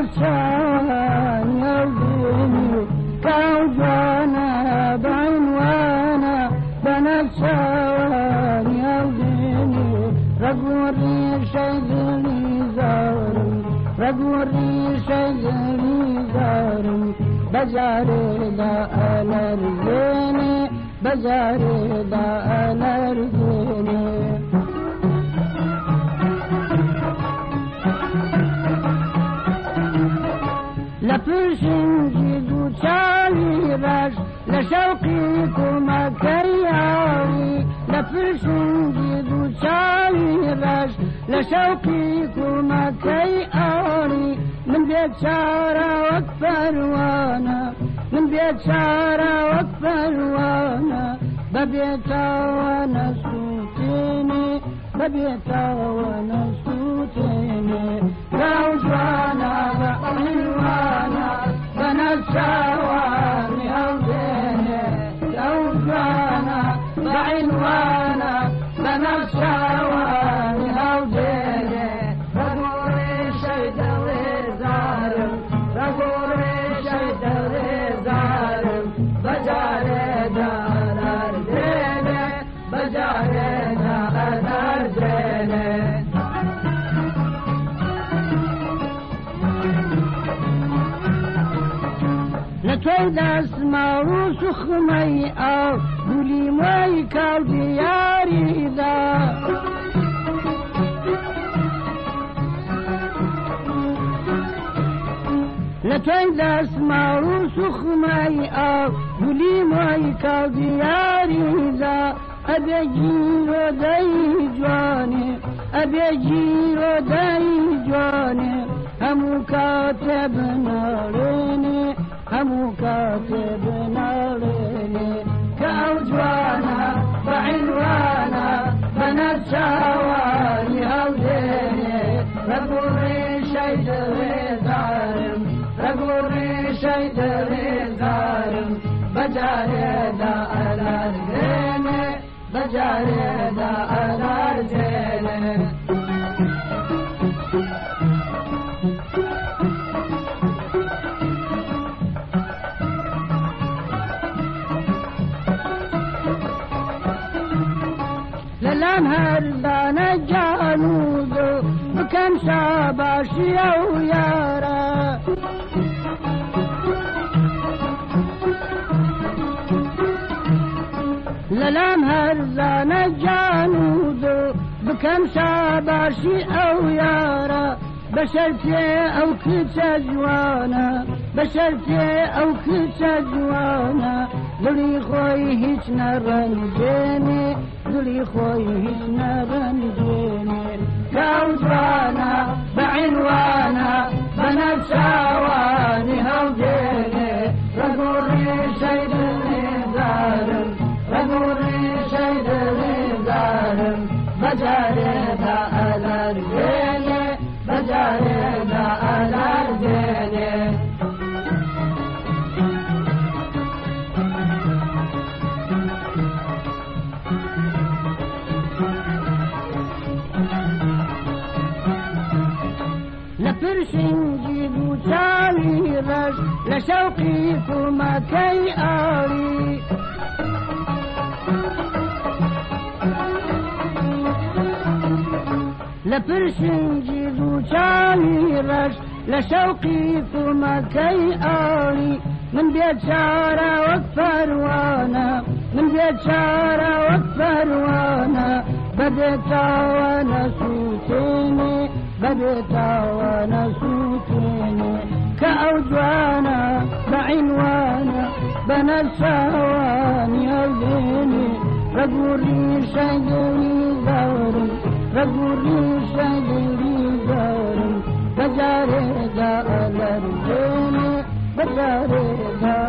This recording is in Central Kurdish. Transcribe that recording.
بنفسان يوزيني كوجوانا بعنوانا بنفسان يوزيني رقوري شيدني زارم رقوري شيدني زارم بجاري دا الارزيني بجاري دا الارزيني لپرشنجی دو چالی رش لشوقی کمکیاری لپرشنجی دو چالی رش لشوقی کمکیاری من بیچاره وقت پروانه من بیچاره وقت پروانه ببیتاوانه سوتینی ببیتاوانه سوتینی روزوانا بعنوانا بنفسواني أوزيني روزوانا بعنوانا بنفسواني أوزيني رقوري شيدوي زارم رقوري شيدوي زارم بجاري دار أرزيني بجاري دار أرزيني لكي دست ماروس خمي أو قولي ماي كالدياري ذا لكي دست ماروس خمي أو قولي ماي كالدياري ذا أبي جيرو داي جواني أبي جيرو داي جواني همو كاتب ناريني همو كاتب ناريني كأوجوانا بعنوانا بنفسواني أوزيني رقوري شيدري زارم رقوري شيدري زارم بجاري دا الارزيني بجاري دا الارزيني للانهر دانا جانودو بكم شاباشي او يارا للانهر دانا جانودو بكم شاباشي او يارا بشرتي او كتا جوانا بشرتي او كتا جوانا دلي خوي هيش نرنجيني دلي خوي هيش نرنجيني كوجوانا بعنوانا بنفسواني هوديني رقوري شيدني زارم رقوري شيدني زارم بجاري دا الارزيني بجاري دا الارزيني لپرشنجی دو چالی رش لشوقی کمکی آری لپرشنجی دو چالی رش لشوقی کمکی آری من بیچاره وقت پروانه من بیچاره وقت پروانه بدتاوانه سوتینی بدتاوانه سوتيني كأوجوانا بعنوانا بنفسواني أوزيني رقوري شيدني زارم رقوري شيدني زارم بجاري دا الارزيني بجاري دا